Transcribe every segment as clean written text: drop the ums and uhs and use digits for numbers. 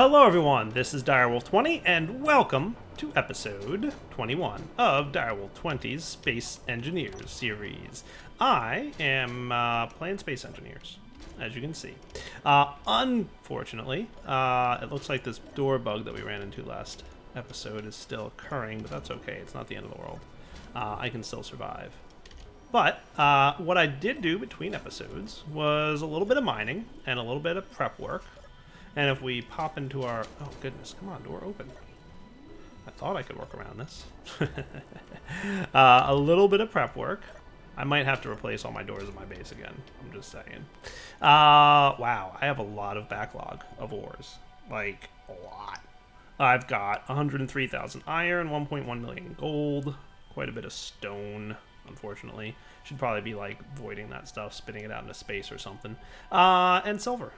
Hello everyone, this is Direwolf20 and welcome to episode 21 of Direwolf 20's Space Engineers series. I am playing Space Engineers, as you can see. Unfortunately, it looks like this door bug that we ran into last episode is still occurring, but that's okay, it's not the end of the world. I can still survive. But what I did do between episodes was a little bit of mining and a little bit of prep work. And if we pop into our... Oh, goodness. Come on, door open. I thought I could work around this. A little bit of prep work. I might have to replace all my doors in my base again. I'm just saying. Wow. I have a lot of backlog of ores. Like, a lot. I've got 103,000 iron, 1.1 million gold, quite a bit of stone, unfortunately. Should probably be, like, voiding that stuff, spitting it out into space or something. And silver.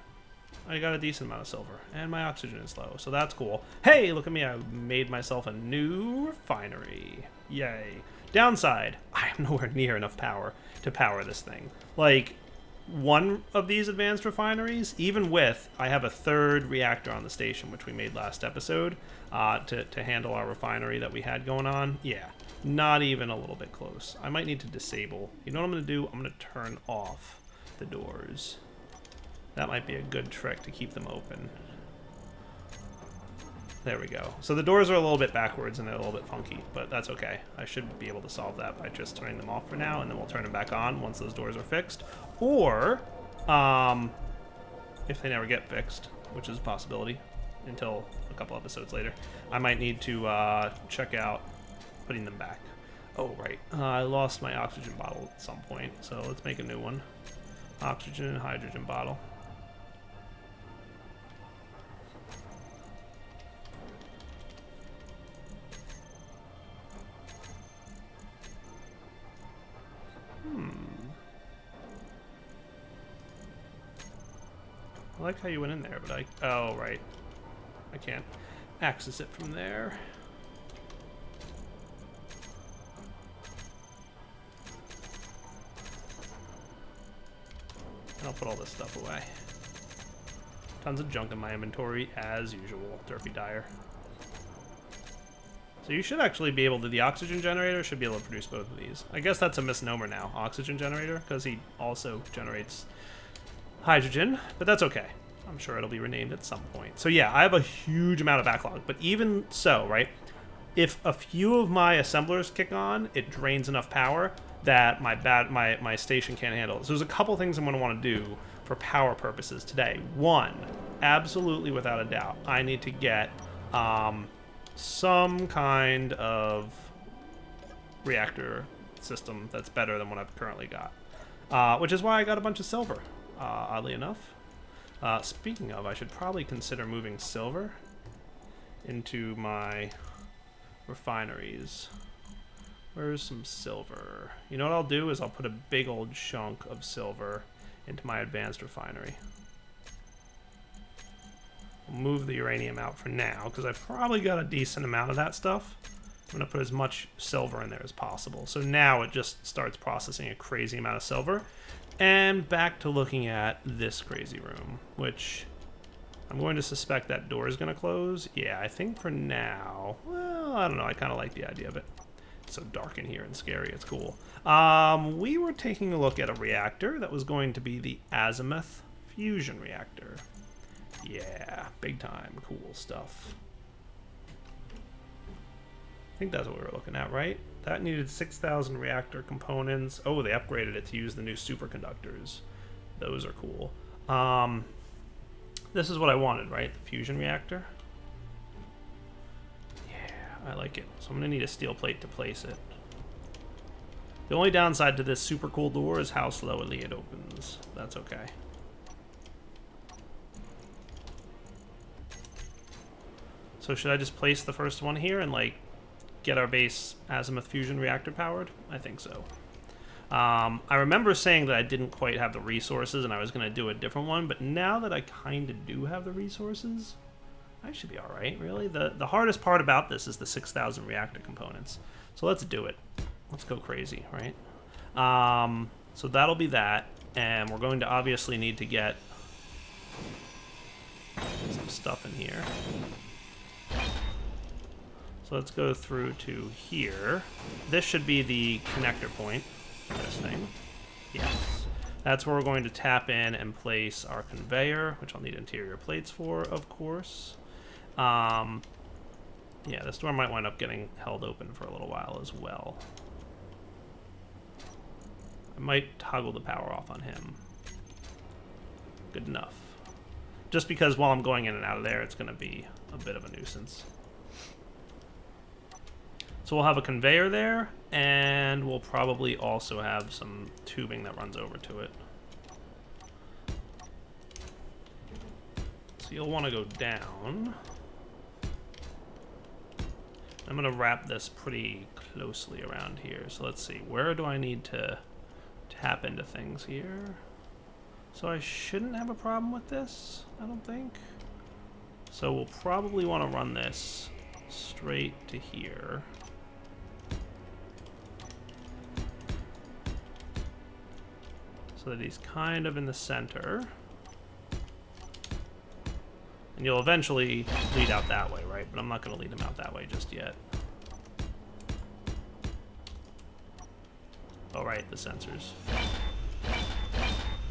I got a decent amount of silver, and my oxygen is low, so that's cool. Hey, look at me, I made myself a new refinery. Yay. Downside, I have nowhere near enough power to power this thing. Like, one of these advanced refineries, even with, I have a third reactor on the station, which we made last episode, to handle our refinery that we had going on. Yeah, not even a little bit close. I might need to disable. You know what I'm going to do? I'm going to turn off the doors. That might be a good trick to keep them open. There we go. So the doors are a little bit backwards and they're a little bit funky, but that's okay. I should be able to solve that by just turning them off for now, and then we'll turn them back on once those doors are fixed. Or, if they never get fixed, which is a possibility until a couple episodes later, I might need to check out putting them back. Oh, right. I lost my oxygen bottle at some point, so let's make a new one. Oxygen and hydrogen bottle. I like how you went in there, but I... Oh, right. I can't access it from there. And I'll put all this stuff away. Tons of junk in my inventory, as usual. Derpy Dyer. So you should actually be able to... The oxygen generator should be able to produce both of these. I guess that's a misnomer now, oxygen generator, because he also generates hydrogen, but that's okay. I'm sure it'll be renamed at some point. So yeah, I have a huge amount of backlog, but even so, right, if a few of my assemblers kick on, it drains enough power that my station can't handle it. So there's a couple things I'm going to want to do for power purposes today. One, absolutely without a doubt, I need to get some kind of reactor system that's better than what I've currently got, which is why I got a bunch of silver. Oddly enough. Speaking of, I should probably consider moving silver into my refineries. Where's some silver? You know what I'll do is I'll put a big old chunk of silver into my advanced refinery. I'll move the uranium out for now, because I've probably got a decent amount of that stuff. I'm going to put as much silver in there as possible. So now it just starts processing a crazy amount of silver. And back to looking at this crazy room, which I'm going to suspect that door is going to close. Yeah, I think for now, well, I don't know. I kind of like the idea of it. It's so dark in here and scary. It's cool. We were taking a look at a reactor that was going to be the azimuth fusion reactor. Yeah, big time. Cool stuff. I think that's what we were looking at, right? That needed 6,000 reactor components. Oh, they upgraded it to use the new superconductors. Those are cool. This is what I wanted, right? The fusion reactor. Yeah, I like it. So I'm going to need a steel plate to place it. The only downside to this super cool door is how slowly it opens. That's okay. So should I just place the first one here and, like, get our base azimuth fusion reactor powered? I think so. I remember saying that I didn't quite have the resources and I was going to do a different one, but now that I kind of do have the resources, I should be all right, really. The hardest part about this is the 6,000 reactor components. So let's do it. Let's go crazy, right? So that'll be that, and we're going to obviously need to get some stuff in here. So let's go through to here. This should be the connector point for this thing. Yes. That's where we're going to tap in and place our conveyor, which I'll need interior plates for, of course. Yeah, this door might wind up getting held open for a little while as well. I might toggle the power off on him. Good enough. Just because while I'm going in and out of there, it's going to be a bit of a nuisance. So we'll have a conveyor there, and we'll probably also have some tubing that runs over to it. So you'll want to go down. I'm going to wrap this pretty closely around here. So let's see, where do I need to tap into things here? So I shouldn't have a problem with this, I don't think. So we'll probably want to run this straight to here. So that he's kind of in the center. And you'll eventually lead out that way, right? But I'm not going to lead him out that way just yet. Oh, right, the sensors.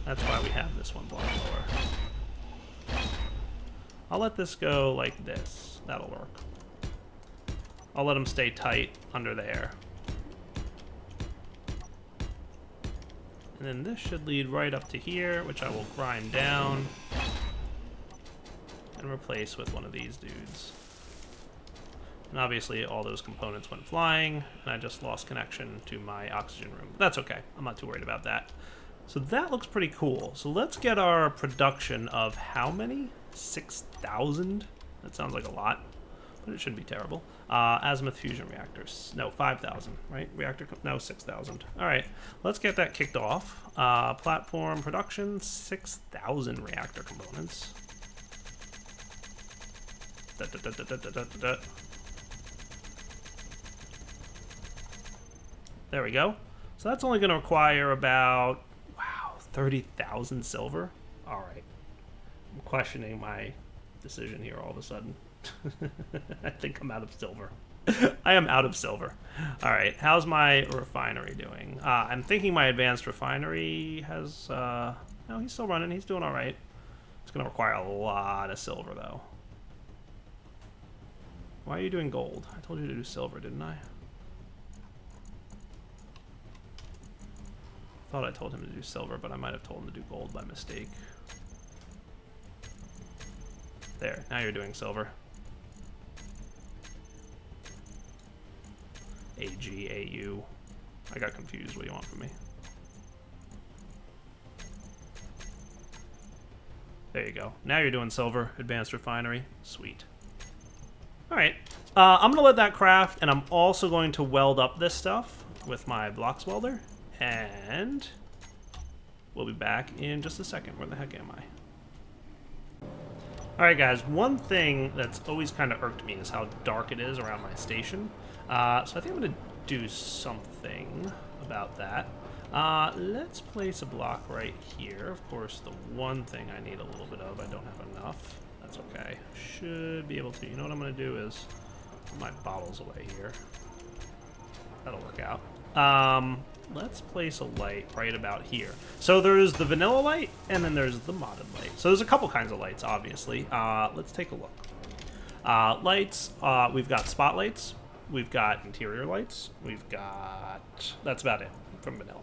That's why we have this one block lower. I'll let this go like this. That'll work. I'll let him stay tight under there. And then this should lead right up to here, which I will grind down and replace with one of these dudes. And obviously all those components went flying, and I just lost connection to my oxygen room. That's okay. I'm not too worried about that. So that looks pretty cool. So let's get our production of how many? 6,000? That sounds like a lot, but it shouldn't be terrible. Azimuth fusion reactors. No, 5,000, right? No, 6,000. All right, let's get that kicked off. Platform production, 6,000 reactor components. There we go. So that's only going to require about, wow, 30,000 silver. All right. I'm questioning my decision here all of a sudden. I think I'm out of silver. I am out of silver. All right. How's my refinery doing? I'm thinking my advanced refinery has... no, he's still running. He's doing all right. It's going to require a lot of silver, though. Why are you doing gold? I told you to do silver, didn't I? Thought I told him to do silver, but I might have told him to do gold by mistake. There, now you're doing silver. AG, AU. I got confused. What do you want from me? There you go. Now you're doing silver. Advanced refinery. Sweet. All right. I'm going to let that craft, and I'm also going to weld up this stuff with my blocks welder. And we'll be back in just a second. Where the heck am I? Alright guys, one thing that's always kind of irked me is how dark it is around my station. So I think I'm going to do something about that. Let's place a block right here. Of course, the one thing I need a little bit of, I don't have enough. That's okay. Should be able to. You know what I'm going to do is put my bottles away here. That'll work out. Let's place a light right about here. So there's the vanilla light, and then there's the modded light. So there's a couple kinds of lights, obviously. Let's take a look. Lights, we've got spotlights, we've got interior lights, we've got... That's about it from vanilla.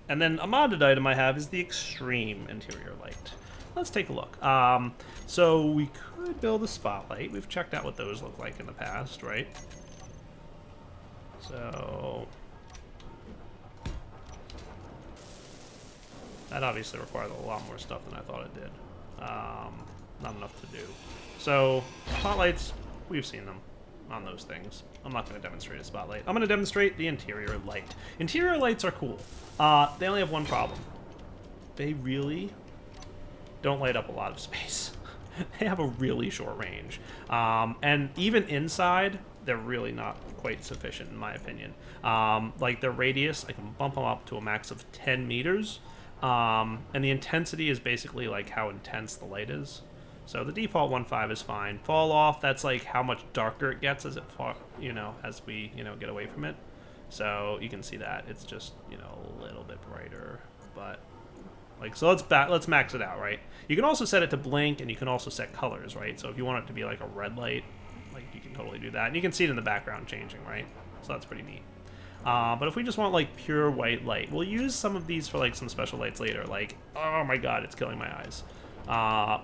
And then a modded item I have is the extreme interior light. Let's take a look. So we could build a spotlight. We've checked out what those look like in the past, right? So... that obviously requires a lot more stuff than I thought it did. Not enough to do. So, spotlights, we've seen them on those things. I'm not going to demonstrate a spotlight. I'm going to demonstrate the interior light. Interior lights are cool. They only have one problem. They really don't light up a lot of space. They have a really short range. And even inside, they're really not quite sufficient, in my opinion. Like their radius, I can bump them up to a max of 10 meters. And the intensity is basically like how intense the light is. So the default 1.5 is fine. Fall off, that's like how much darker it gets as it as we, get away from it. So you can see that it's just, a little bit brighter, but like, so let's max it out, right? You can also set it to blink, and you can also set colors, right? So if you want it to be like a red light, like you can totally do that. And you can see it in the background changing, right? So that's pretty neat. But if we just want like pure white light, we'll use some of these for like some special lights later. Like, oh my god, it's killing my eyes.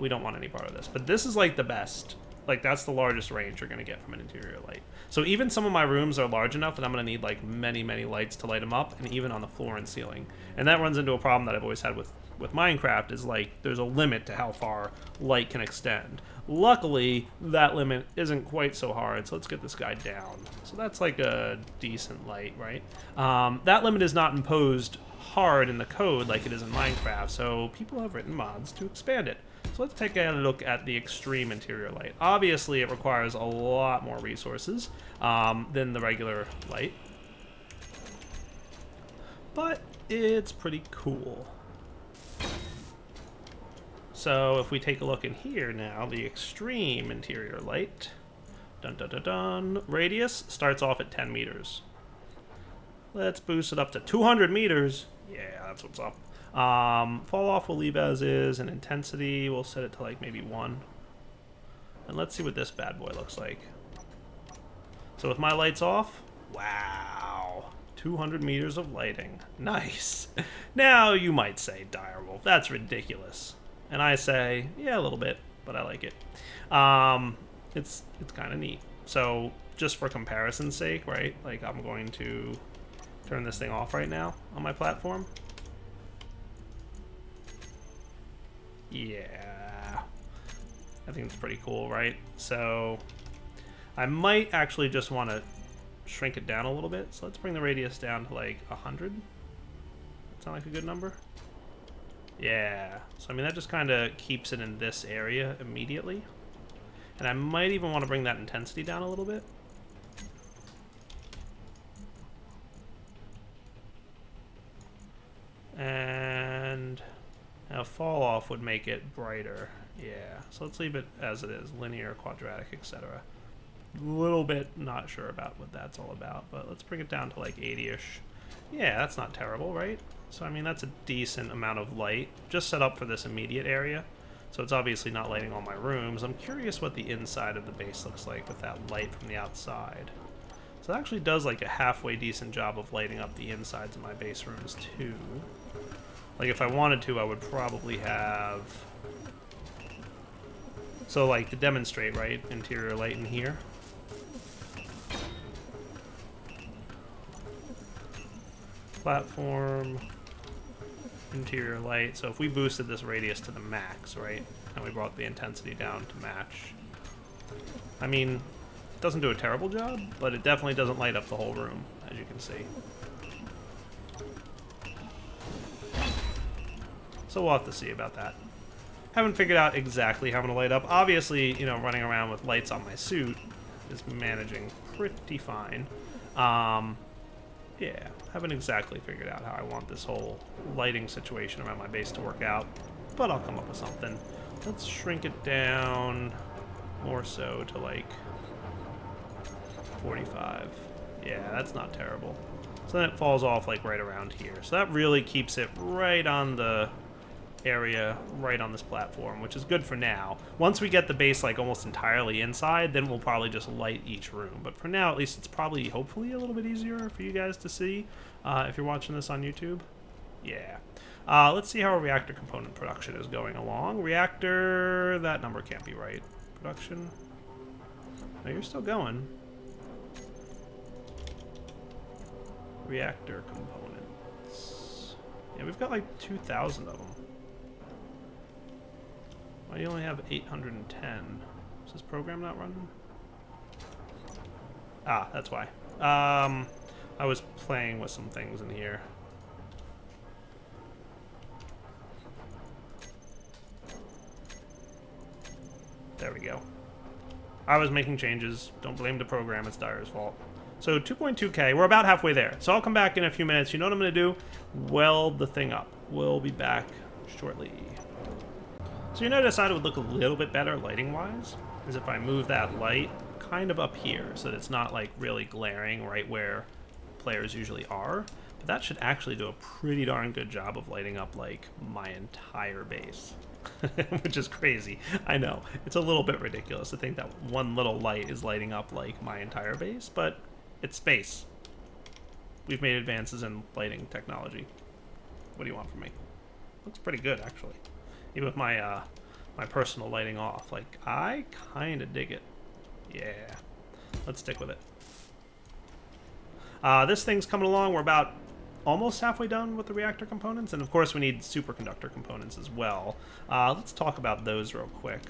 We don't want any part of this. But this is like the best. Like, that's the largest range you're going to get from an interior light. So even some of my rooms are large enough that I'm going to need like many, many lights to light them up, and even on the floor and ceiling. And that runs into a problem that I've always had with Minecraft, is like there's a limit to how far light can extend. Luckily, that limit isn't quite so hard, so let's get this guy down. So that's like a decent light, right? That limit is not imposed hard in the code like it is in Minecraft, so people have written mods to expand it. So let's take a look at the extreme interior light. Obviously, it requires a lot more resources than the regular light, but it's pretty cool. So if we take a look in here now, the extreme interior light, dun dun dun dun, radius starts off at 10 meters. Let's boost it up to 200 meters. Yeah, that's what's up. Fall off we'll leave as is, and intensity we'll set it to like maybe 1. And let's see what this bad boy looks like. So with my lights off, wow, 200 meters of lighting. Nice. Now you might say, Direwolf, that's ridiculous. And I say, yeah, a little bit, but I like it. It's kind of neat. So just for comparison's sake, right? Like, I'm going to turn this thing off right now on my platform. Yeah, I think it's pretty cool, right? So I might actually just want to shrink it down a little bit. So let's bring the radius down to like 100. That sound like a good number? Yeah, so I mean that just kind of keeps it in this area immediately. And I might even want to bring that intensity down a little bit. And now fall off would make it brighter. Yeah, so let's leave it as it is, linear, quadratic, etc. A little bit not sure about what that's all about, but let's bring it down to like 80-ish. Yeah, that's not terrible, right? So I mean that's a decent amount of light just set up for this immediate area. So it's obviously not lighting all my rooms. I'm curious what the inside of the base looks like with that light from the outside. So it actually does like a halfway decent job of lighting up the insides of my base rooms too. Like if I wanted to, I would probably have... So like to demonstrate, right? Interior light in here. Platform, interior light. So if we boosted this radius to the max, right? And we brought the intensity down to match. I mean, it doesn't do a terrible job, but it definitely doesn't light up the whole room, as you can see. So we'll have to see about that. Haven't figured out exactly how I'm going to light up. Obviously, you know, running around with lights on my suit is managing pretty fine. Yeah, haven't exactly figured out how I want this whole lighting situation around my base to work out, but I'll come up with something. Let's shrink it down more so to like 45. Yeah, that's not terrible. So then it falls off like right around here. So that really keeps it right on the area, right on this platform, which is good for now. Once we get the base like almost entirely inside, then we'll probably just light each room. But for now, at least it's probably, hopefully, a little bit easier for you guys to see if you're watching this on YouTube. Yeah. Let's see how our reactor component production is going along. Reactor, that number can't be right. Production. No, you're still going. Reactor components. Yeah, we've got like 2,000 of them. Why do you only have 810? Is this program not running? Ah, that's why. I was playing with some things in here. There we go. I was making changes. Don't blame the program, it's Dyer's fault. So 2.2K, we're about halfway there. So I'll come back in a few minutes. You know what I'm going to do? Weld the thing up. We'll be back shortly. So you notice I would look a little bit better lighting-wise, is if I move that light kind of up here, so that it's not like really glaring right where players usually are. But that should actually do a pretty darn good job of lighting up like my entire base. Which is crazy. I know. It's a little bit ridiculous to think that one little light is lighting up like my entire base, but it's space. We've made advances in lighting technology. What do you want from me? Looks pretty good, actually. Even with my my personal lighting off. Like, I kind of dig it. Yeah. Let's stick with it. This thing's coming along. We're about almost halfway done with the reactor components, and of course we need superconductor components as well. Let's talk about those real quick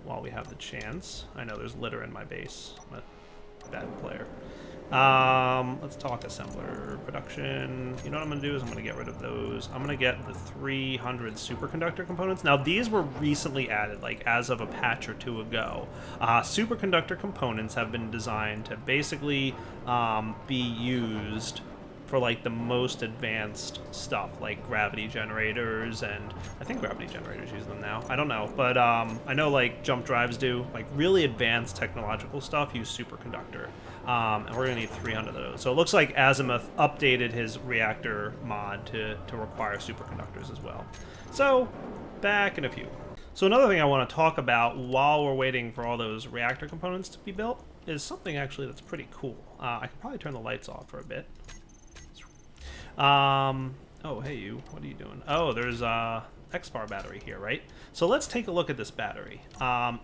while we have the chance. I know there's litter in my base. I'm a bad player. Let's talk assembler production. You know what I'm going to do is I'm going to get rid of those. I'm going to get the 300 superconductor components. Now, these were recently added, like as of a patch or two ago. Superconductor components have been designed to basically be used for like the most advanced stuff, like gravity generators, and I think gravity generators use them now. I don't know, but I know like jump drives do. Like really advanced technological stuff use superconductor, and we're gonna need 300 of those. So it looks like Azimuth updated his reactor mod to require superconductors as well. So back in a few. So another thing I want to talk about while we're waiting for all those reactor components to be built is something actually that's pretty cool. I could probably turn the lights off for a bit. Oh, hey you, what are you doing? Oh, there's a XBAR battery here, right? So let's take a look at this battery.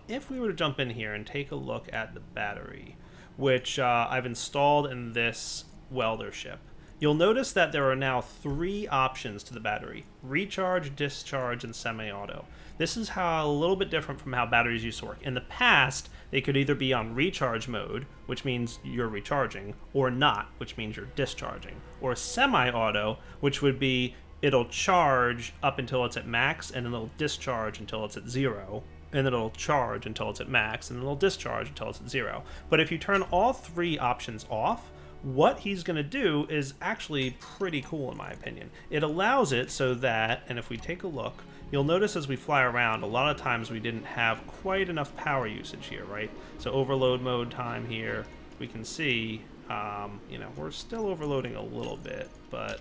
If we were to jump in here and take a look at the battery, which I've installed in this welder ship, you'll notice that there are now 3 options to the battery: recharge, discharge, and semi-auto. This is how a little bit different from how batteries used to work. In the past, they could either be on recharge mode, which means you're recharging, or not, which means you're discharging, or semi-auto, which would be it'll charge up until it's at max, and then it'll discharge until it's at 0, and then it'll charge until it's at max, and then it'll discharge until it's at 0. But if you turn all 3 options off, what he's going to do is actually pretty cool in my opinion. It allows it so that, and if we take a look, you'll notice as we fly around, a lot of times we didn't have quite enough power usage here, right? So overload mode time here, we can see, you know, we're still overloading a little bit, but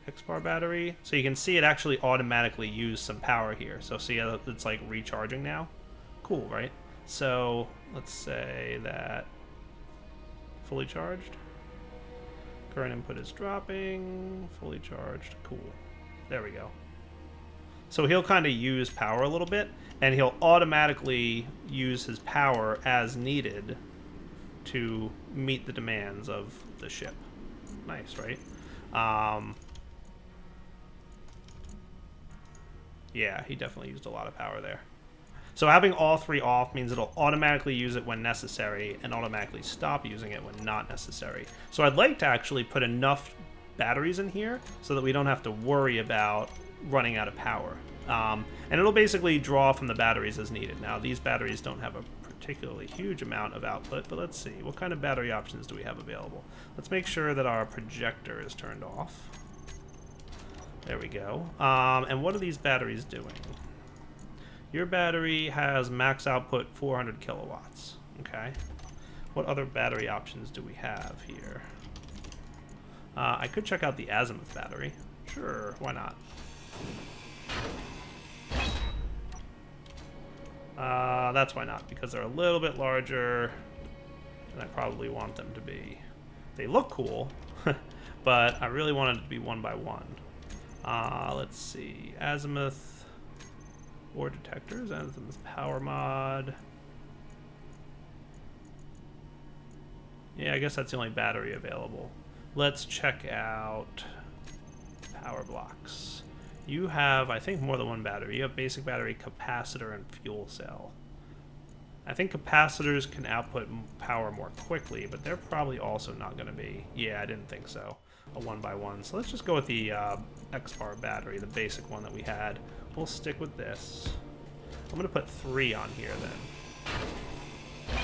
XBAR battery, so you can see it actually automatically used some power here. So see how it's like recharging now? Cool, right? So let's say that fully charged. Current input is dropping, fully charged, cool. There we go. So he'll kind of use power a little bit, and he'll automatically use his power as needed to meet the demands of the ship. Nice, right? Yeah, he definitely used a lot of power there. So having all 3 off means it'll automatically use it when necessary and automatically stop using it when not necessary. So I'd like to actually put enough batteries in here so that we don't have to worry about running out of power. And it'll basically draw from the batteries as needed. Now, these batteries don't have a particularly huge amount of output, but let's see. What kind of battery options do we have available? Let's make sure that our projector is turned off. There we go. And what are these batteries doing? Your battery has max output 400 kilowatts. Okay. What other battery options do we have here? I could check out the Azimuth battery. Sure, why not? That's why not, because they're a little bit larger than I probably want them to be. They look cool, but I really wanted it to be 1 by 1. Let's see. Azimuth ore detectors, Azimuth power mod. Yeah, I guess that's the only battery available. Let's check out power blocks. You have, I think, more than 1 battery. You have basic battery, capacitor, and fuel cell. I think capacitors can output power more quickly, but they're probably also not going to be. Yeah, I didn't think so. A 1 by 1. So let's just go with the XBAR battery, the basic one that we had. We'll stick with this. I'm going to put 3 on here then.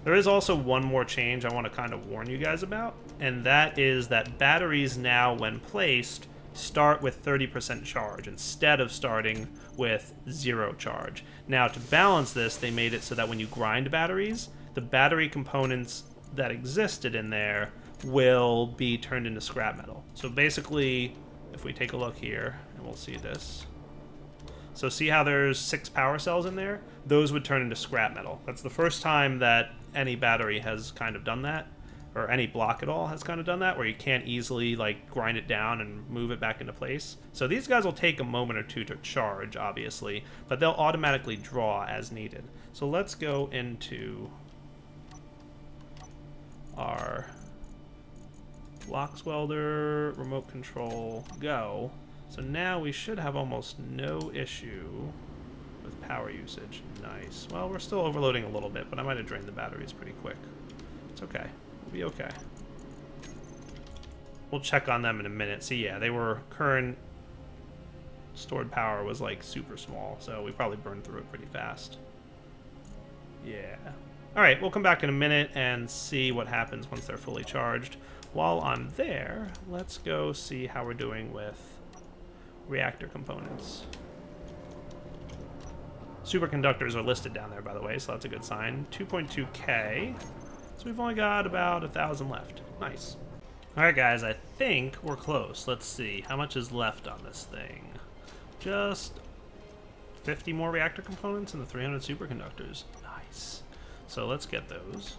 There is also one more change I want to kind of warn you guys about, and that is that batteries now, when placed, start with 30% charge instead of starting with 0 charge. Now, to balance this, they made it so that when you grind batteries, the battery components that existed in there will be turned into scrap metal. So basically, if we take a look here, and we'll see this. So see how there's 6 power cells in there? Those would turn into scrap metal. That's the first time that any battery has kind of done that, or any block at all has kind of done that, where you can't easily like grind it down and move it back into place. So these guys will take a moment or two to charge, obviously, but they'll automatically draw as needed. So let's go into our Blocks welder, remote control, go. So now we should have almost no issue with power usage. Nice. Well, we're still overloading a little bit, but I might have drained the batteries pretty quick. It's okay. We'll be okay. We'll check on them in a minute. See, yeah, they were current stored power was like super small, so we probably burned through it pretty fast. Yeah. All right, we'll come back in a minute and see what happens once they're fully charged. While I'm there, let's go see how we're doing with reactor components. Superconductors are listed down there, by the way, so that's a good sign. 2.2K. So we've only got about 1,000 left. Nice. All right, guys, I think we're close. Let's see. How much is left on this thing? Just 50 more reactor components and the 300 superconductors. Nice. So let's get those.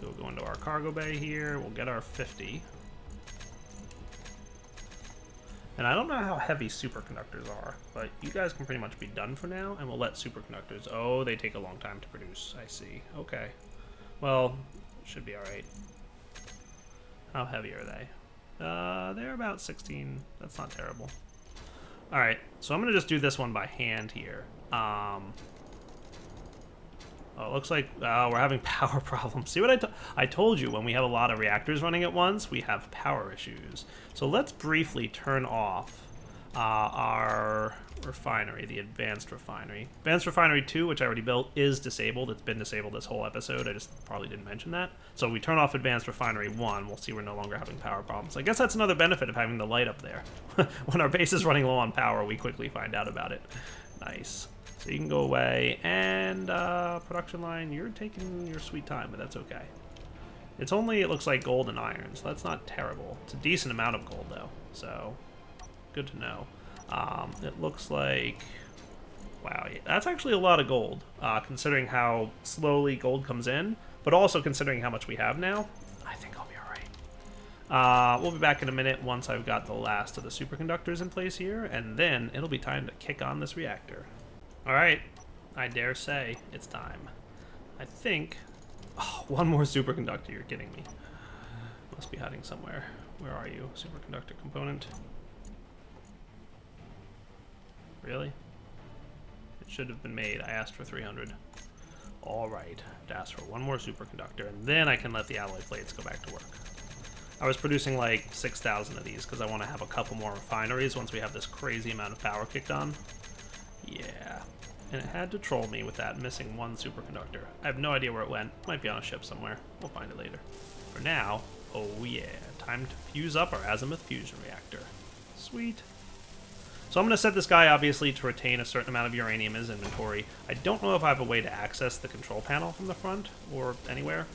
We'll go into our cargo bay here. We'll get our 50. And I don't know how heavy superconductors are, but you guys can pretty much be done for now, and we'll let superconductors... Oh, they take a long time to produce. I see. Okay. Well, should be alright. How heavy are they? They're about 16. That's not terrible. Alright, so I'm going to just do this one by hand here. Oh, it looks like we're having power problems. See what I told you, when we have a lot of reactors running at once, we have power issues. So let's briefly turn off our refinery, the advanced refinery. Advanced refinery 2, which I already built, is disabled. It's been disabled this whole episode. I just probably didn't mention that. So we turn off advanced refinery 1. We'll see we're no longer having power problems. I guess that's another benefit of having the light up there. When our base is running low on power, we quickly find out about it. Nice. So you can go away, and production line, you're taking your sweet time, but that's okay. It's only, it looks like gold and iron, so that's not terrible. It's a decent amount of gold, though, so good to know. It looks like, wow, that's actually a lot of gold, considering how slowly gold comes in, but also considering how much we have now. I think I'll be all right. We'll be back in a minute once I've got the last of the superconductors in place here, and then it'll be time to kick on this reactor. Alright, I dare say it's time. I think... Oh, one more superconductor, you're kidding me. Must be hiding somewhere. Where are you, superconductor component? Really? It should have been made. I asked for 300. Alright, I asked for one more superconductor, and then I can let the alloy plates go back to work. I was producing like 6,000 of these because I want to have a couple more refineries once we have this crazy amount of power kicked on. Yeah, and it had to troll me with that missing one superconductor. I have no idea where it went. Might be on a ship somewhere. We'll find it later. For now, oh yeah, time to fuse up our azimuth fusion reactor. Sweet. So I'm going to set this guy, obviously, to retain a certain amount of uranium in his inventory. I don't know if I have a way to access the control panel from the front or anywhere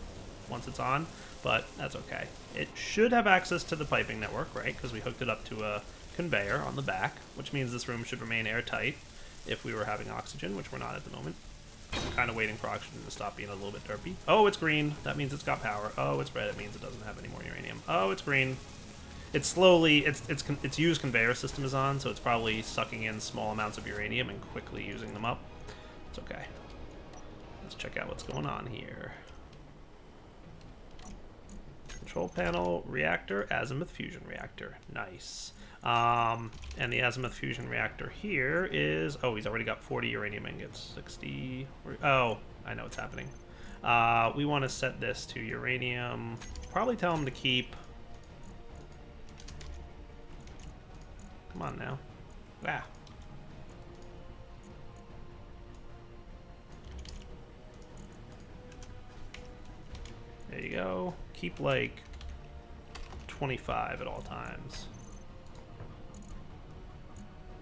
once it's on, but that's okay. It should have access to the piping network, right? Because we hooked it up to a conveyor on the back, which means this room should remain airtight. If we were having oxygen, which we're not at the moment. I'm kind of waiting for oxygen to stop being a little bit derpy. Oh, it's green. That means it's got power. Oh, it's red. It means it doesn't have any more uranium. Oh, it's green. It's slowly, its used conveyor system is on, so it's probably sucking in small amounts of uranium and quickly using them up. It's okay. Let's check out what's going on here. Control panel, reactor, azimuth fusion reactor. Nice. And the azimuth fusion reactor here is... Oh, he's already got 40 uranium ingots. 60... Oh, I know what's happening. We want to set this to uranium. Probably tell him to keep... Come on now. Wow. There you go. Keep, like, 25 at all times.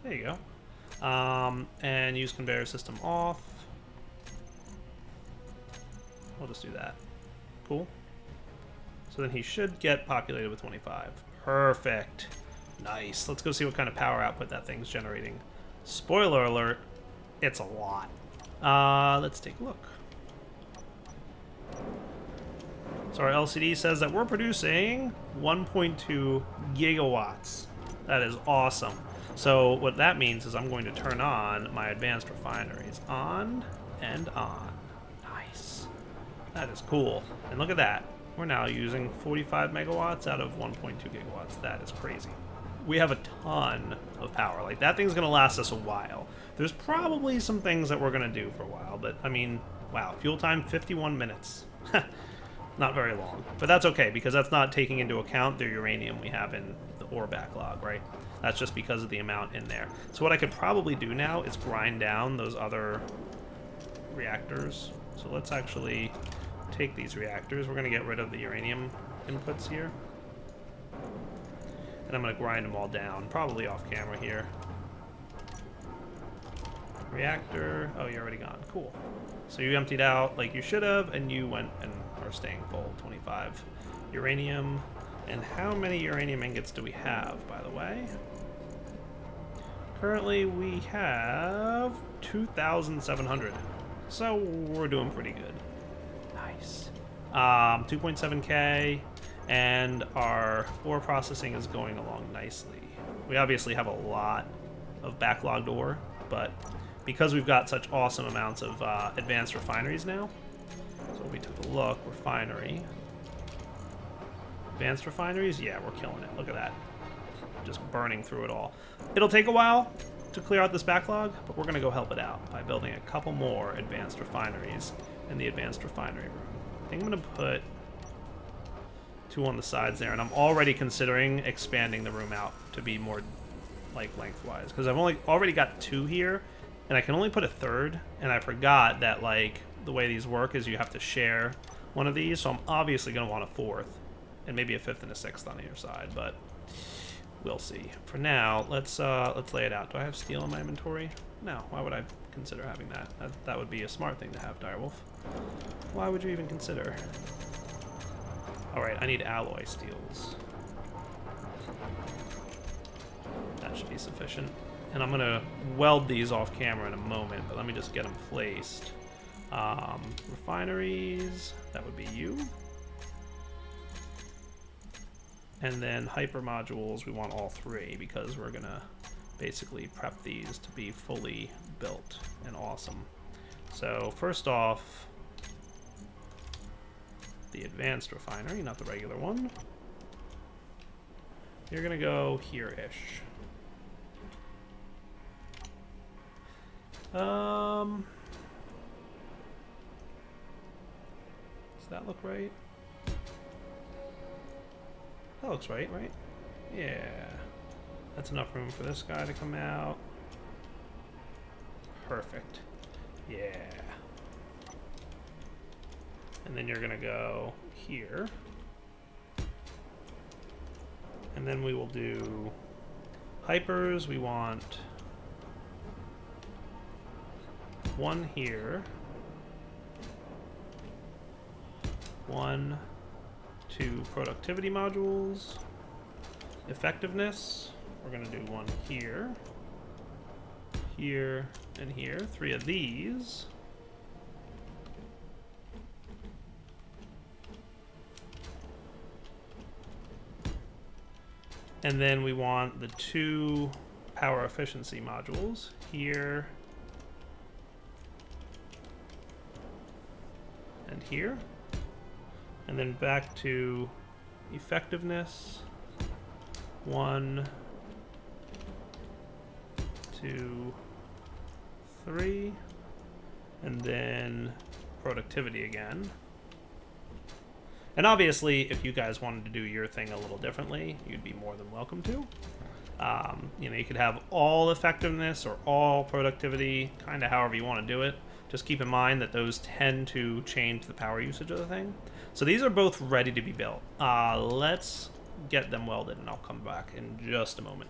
There you go. And use conveyor system off. We'll just do that. Cool. So then he should get populated with 25. Perfect. Nice. Let's go see what kind of power output that thing's generating. Spoiler alert, it's a lot. Let's take a look. So our LCD says that we're producing 1.2 gigawatts. That is awesome. So what that means is I'm going to turn on my advanced refineries. On and on. Nice. That is cool. And look at that. We're now using 45 megawatts out of 1.2 gigawatts. That is crazy. We have a ton of power. Like, that thing's going to last us a while. There's probably some things that we're going to do for a while, but, I mean, wow. Fuel time, 51 minutes. Not very long. But that's okay, because that's not taking into account the uranium we have in the ore backlog, right? That's just because of the amount in there. So what I could probably do now is grind down those other reactors. So let's actually take these reactors. We're going to get rid of the uranium inputs here. And I'm going to grind them all down, probably off camera here. Reactor. Oh, you're already gone. Cool. So you emptied out like you should have, and you went and are staying full. 25 uranium. And how many uranium ingots do we have, by the way? Currently, we have 2,700. So we're doing pretty good. Nice. 2.7K, and our ore processing is going along nicely. We obviously have a lot of backlogged ore, but because we've got such awesome amounts of advanced refineries now, so we took a look, refinery. Advanced refineries, yeah, we're killing it. Look at that. Just burning through it all. It'll take a while to clear out this backlog, but we're going to go help it out by building a couple more advanced refineries in the advanced refinery room. I think I'm going to put 2 on the sides there, and I'm already considering expanding the room out to be more like lengthwise, because I've already got 2 here, and I can only put a 3rd, and I forgot that like the way these work is you have to share one of these, so I'm obviously going to want a 4th, and maybe a 5th and a 6th on either side, but we'll see. For now, let's lay it out. Do I have steel in my inventory? No. Why would I consider having that? That would be a smart thing to have, Direwolf. Why would you even consider? Alright, I need alloy steels. That should be sufficient. And I'm going to weld these off camera in a moment, but let me just get them placed. Refineries, that would be you. And then hyper modules, we want all 3 because we're going to basically prep these to be fully built and awesome. So first off, the advanced refinery, not the regular one. You're going to go here-ish. Does that look right? That looks right, right? Yeah. That's enough room for this guy to come out. Perfect. Yeah. And then you're gonna go here. And then we will do hypers. We want 1 here. 1, 2 productivity modules. Effectiveness, we're going to do 1 here, here, and here. 3 of these. And then we want the 2 power efficiency modules here and here. And then back to effectiveness. 1, 2, 3. And then productivity again. And obviously, if you guys wanted to do your thing a little differently, you'd be more than welcome to. You know, you could have all effectiveness or all productivity, kind of however you want to do it. Just keep in mind that those tend to change the power usage of the thing. So these are both ready to be built. Let's get them welded, and I'll come back in just a moment.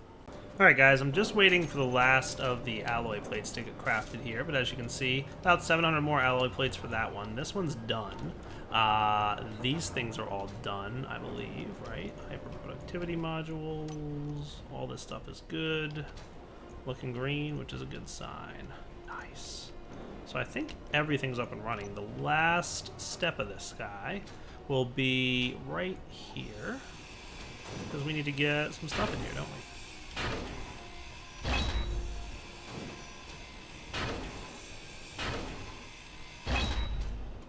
Alright guys, I'm just waiting for the last of the alloy plates to get crafted here, but as you can see, about 700 more alloy plates for that one. This one's done. These things are all done, I believe, right? Hyper productivity modules, all this stuff is good. Looking green, which is a good sign. Nice. So I think everything's up and running. The last step of this guy will be right here, because we need to get some stuff in here, don't we?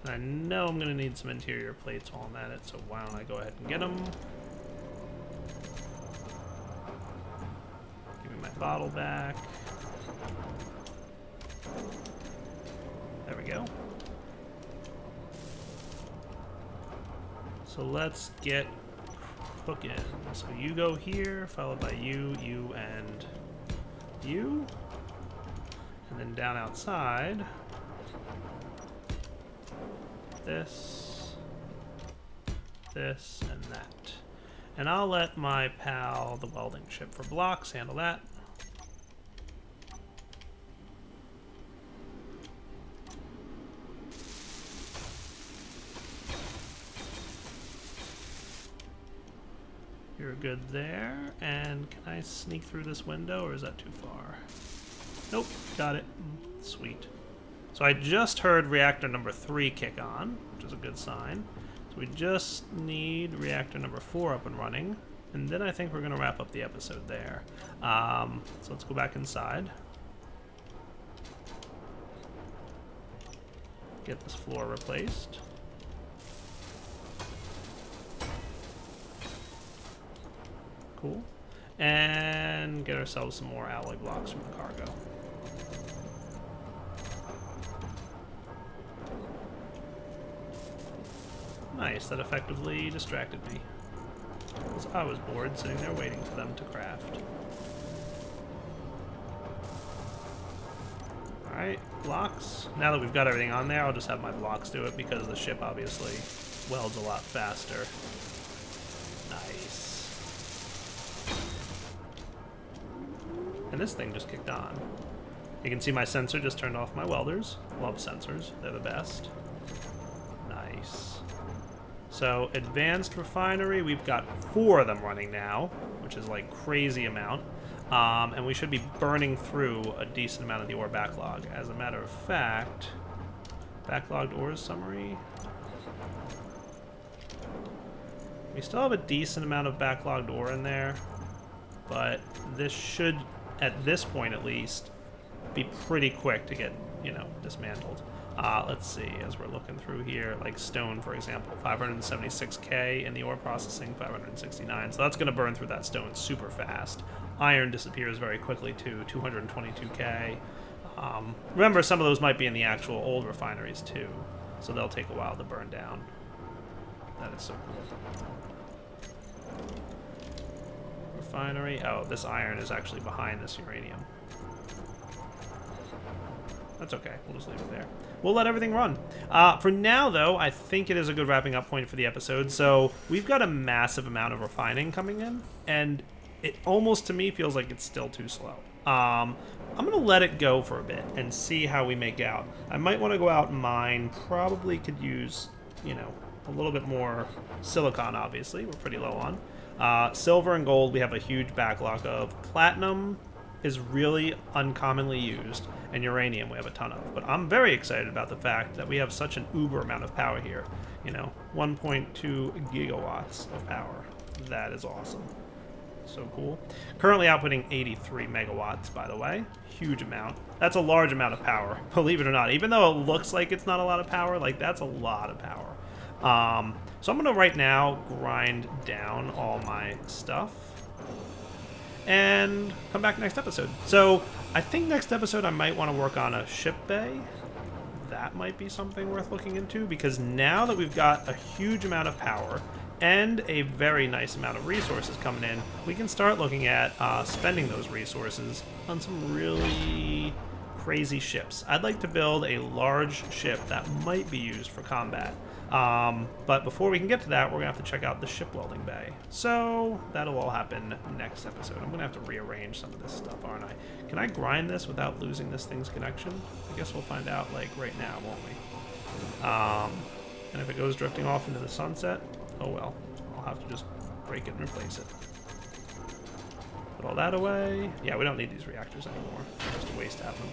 I know I'm going to need some interior plates while I'm at it, so why don't I go ahead and get them. Give me my bottle back. There we go. So let's get cooking. So you go here, followed by you, you, and you. And then down outside, this, this, and that. And I'll let my pal, the welding ship for blocks, handle that. You're good there. And can I sneak through this window, or is that too far? Nope, got it. Sweet. So I just heard reactor number 3 kick on, which is a good sign. So we just need reactor number 4 up and running, and then I think we're going to wrap up the episode there. So let's go back inside. Get this floor replaced. Cool. And get ourselves some more alloy blocks from the cargo. Nice, that effectively distracted me. Because I was bored sitting there waiting for them to craft. Alright, blocks. Now that we've got everything on there, I'll just have my blocks do it because the ship obviously welds a lot faster. Nice. And this thing just kicked on. You can see my sensor just turned off my welders. Love sensors, they're the best. Nice. So, advanced refinery, we've got 4 of them running now, which is like crazy amount. And we should be burning through a decent amount of the ore backlog. As a matter of fact, backlogged ores summary. We still have a decent amount of backlogged ore in there, but this should, at this point at least, be pretty quick to get, you know, dismantled. Let's see, as we're looking through here, like stone, for example, 576k in the ore processing, 569. So that's going to burn through that stone super fast. Iron disappears very quickly too, 222k. Remember, some of those might be in the actual old refineries too, so they'll take a while to burn down. That is so cool. Refinery. Oh, this iron is actually behind this uranium. That's okay. We'll just leave it there. We'll let everything run. For now, though, I think it is a good wrapping up point for the episode. So we've got a massive amount of refining coming in, and it almost, to me, feels like it's still too slow. I'm going to let it go for a bit and see how we make out. I might want to go out and mine. Probably could use, you know, a little bit more silicon, obviously. We're pretty low on. Silver and gold, we have a huge backlog of. Platinum is really uncommonly used, and uranium we have a ton of. But I'm very excited about the fact that we have such an uber amount of power here. You know, 1.2 gigawatts of power. That is awesome. So cool. Currently outputting 83 megawatts, by the way. Huge amount. That's a large amount of power, believe it or not. Even though it looks like it's not a lot of power, like, that's a lot of power. So I'm going to right now grind down all my stuff and come back next episode. So I think next episode I might want to work on a ship bay. That might be something worth looking into, because now that we've got a huge amount of power and a very nice amount of resources coming in, we can start looking at spending those resources on some really crazy ships. I'd like to build a large ship that might be used for combat. But before we can get to that, we're going to have to check out the shipbuilding bay. So that'll all happen next episode. I'm going to have to rearrange some of this stuff, aren't I? Can I grind this without losing this thing's connection? I guess we'll find out, like, right now, won't we? And if it goes drifting off into the sunset, oh well. I'll have to just break it and replace it. Put all that away. Yeah, we don't need these reactors anymore. It's just a waste to have them.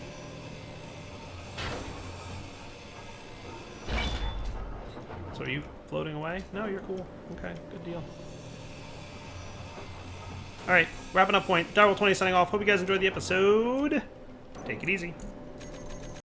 So are you floating away? No, you're cool. Okay, good deal. Alright, wrapping up point. Direwolf20 signing off. Hope you guys enjoyed the episode. Take it easy.